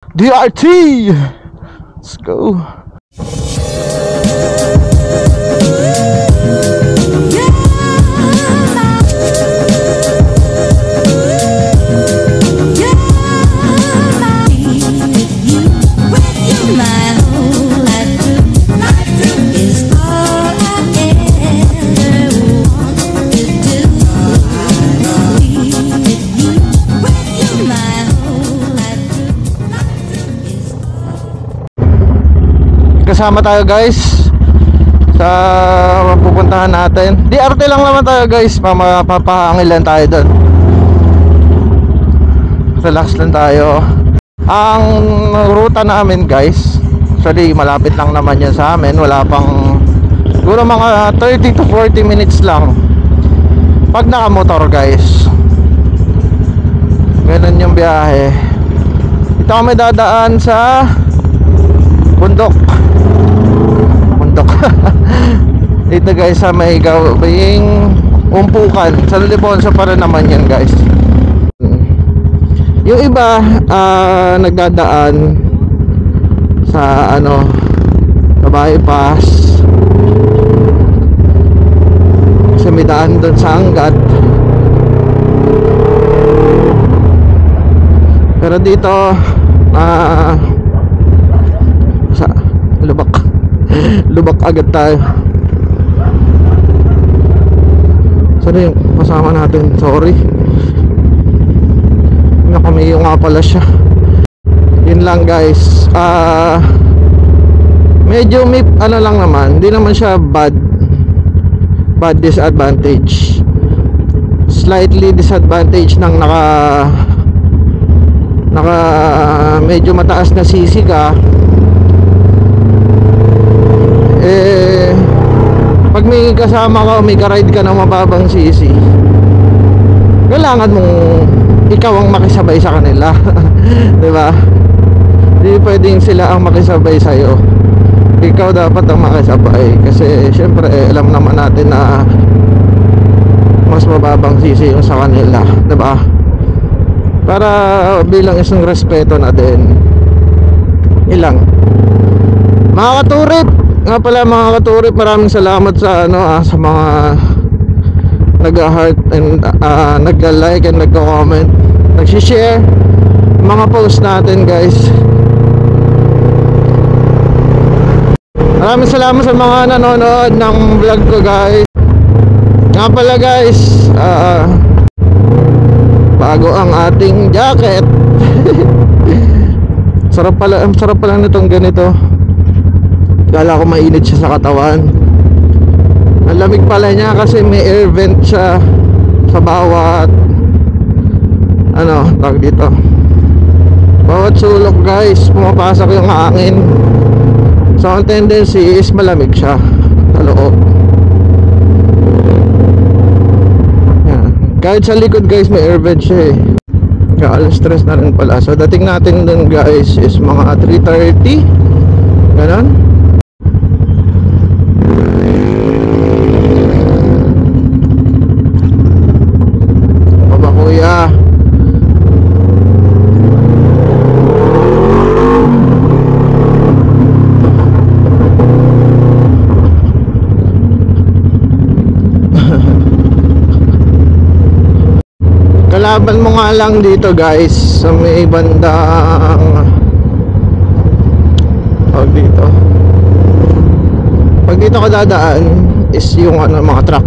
DRT! Let's go. Kasama tayo guys sa pupuntahan natin. DRT lang naman tayo guys. Papahangil lang tayo doon. Relax lang tayo. Ang ruta namin guys, actually malapit lang naman yan sa amin. Wala pang siguro mga 30 to 40 minutes lang pag nakamotor guys. Ganun yung biyahe. Ito kami dadaan sa bundok. Dito guys sa may gawing umpukan sa Liliponso pa rin naman yan guys. Yung iba nagdadaan sa sa bypass kasi may daan doon sa Angat, pero dito sa lubak agad tayo. Sana yung kasama natin, sorry, nakamiyo nga pala siya. Yun lang guys. Medyo may lang naman, hindi naman siya bad disadvantage, slightly disadvantage ng naka medyo mataas na sisi ka. Pag may kasama ka o may ka-ride ka ng mababang sisi, kailangan mong ikaw ang makisabay sa kanila. Diba? Hindi pwedeng sila ang makisabay sa'yo, ikaw dapat ang makisabay. Kasi syempre alam naman natin na mas mababang sisi yung sa kanila, diba? Para bilang isang respeto na din. Ilang mga katurip nga pala, mga katurip, maraming salamat sa sa mga nag-heart and nag-like and nag-comment, nag-share mga post natin guys. Maraming salamat sa mga nanonood ng vlog ko guys. Nga pala guys, bago ang ating jacket. Sarap pala nitong ganito. Kala ko mainit siya sa katawan. Ang lamig pala niya kasi may air vent siya sa bawat tawag dito, bawat sulok guys, pumapasok yung hangin. So ang tendency is malamig siya sa loob. Yan. Kahit sa likod guys may air vent siya kaya alas stress na rin pala. So dating natin dun guys is mga 3:30 ganon. Kalaban mo nga lang dito guys sa may bandang dito. Pag dito ka dadaan is yung mga truck.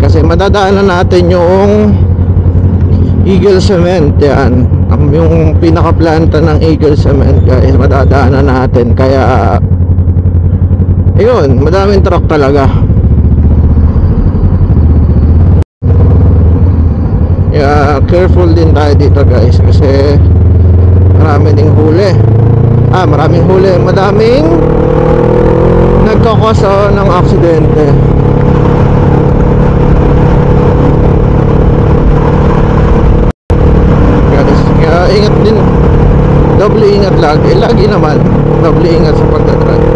Kasi madadaanan natin yung Eagle Cement. Yan yung pinaka-planta ng Eagle Cement guys, madadaanan natin. Kaya ayun, madaming truck talaga. Kaya careful din tayo dito guys kasi marami ding huli. Maraming huli, madaming nagkakasa ng aksidente. Guys, kaya ingat din, doble ingat lagi. Lagi naman, doble ingat sa pagdadrive.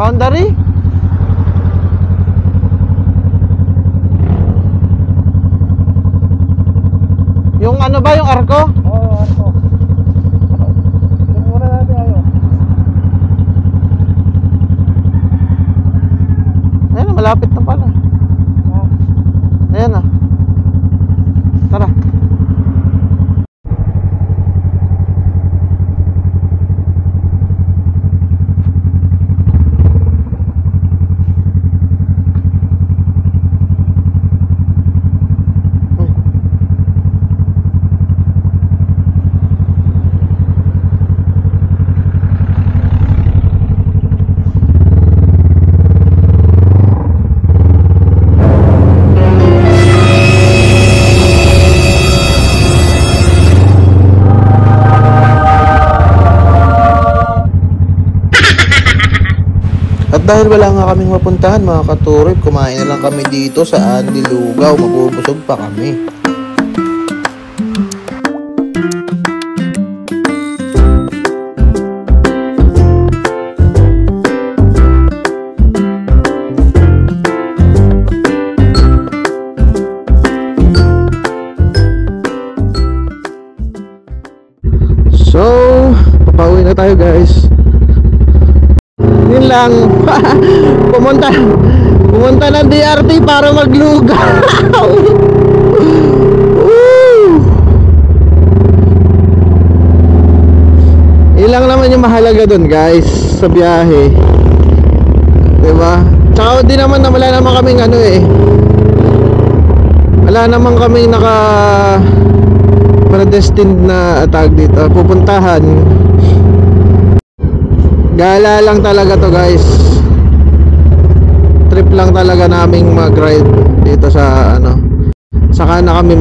Boundary? Yung ano ba, yung arko? Oo, arko. Yung muna natin ayo. Ayun, malapit na pala. Ayan na. Tara. At dahil wala nga kaming mapuntahan mga katurip, kumain na lang kami dito sa Andy Lugaw. Mabubusog pa kami. So, papauwi na tayo guys. Yun lang. Pumunta ng DRT para maglugaw. Ilang naman yung mahalaga dun guys sa biyahe, diba? Tsaka di naman na wala naman kaming ano eh, wala naman kaming naka predestined na tag dito pupuntahan. Gala lang talaga to guys. Trip lang talaga naming mag-ride dito sa ano. Saka na kami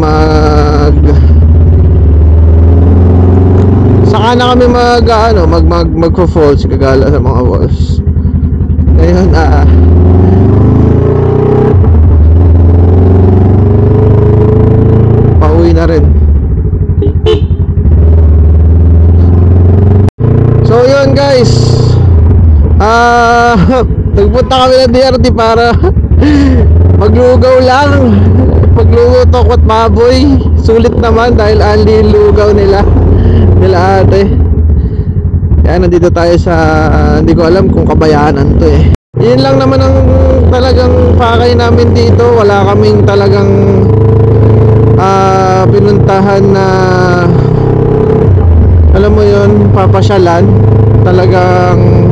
magfo-falls kagala sa mga falls. Ngayon pauwi na rin. So yun guys, nagpunta kami ng DRT para maglugaw lang. Maglugaw tokot baboy. Sulit naman dahil only lugaw nila ate. Kaya nandito tayo sa, hindi ko alam kung Kabayanan to eh. Yun lang naman ang talagang pakay namin dito. Wala kaming talagang pinuntahan na, alam mo yun, papasyalan. Talagang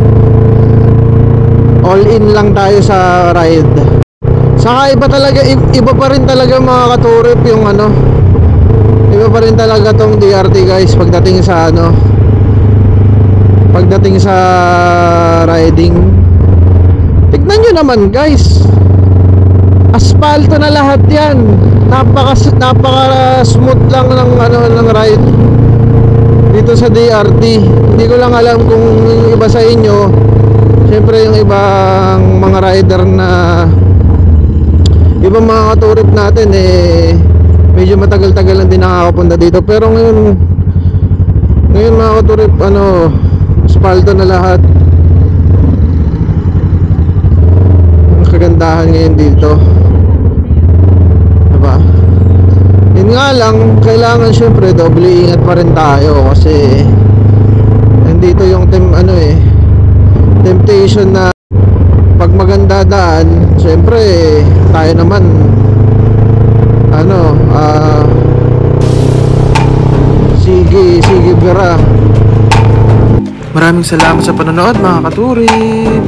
all in lang tayo sa ride. Saka iba pa rin talaga mga katurip yung ano, iba pa rin talaga tong DRT guys pagdating sa riding. Tignan nyo naman guys, asfalto na lahat yan. Napaka smooth lang ng ride dito sa DRT. Hindi ko lang alam kung yung iba sa inyo, syempre yung ibang mga rider na ibang mga katurip natin eh medyo matagal-tagal lang din nakakapunta dito. Pero ngayon mga katurip, asfalto na lahat. Ang kagandahan ngayon dito, diba? Yun nga lang, kailangan syempre doble ingat pa rin tayo kasi nandito yung temptation na pag maganda daan, syempre tayo naman sige bira. Maraming salamat sa panonood mga katurip.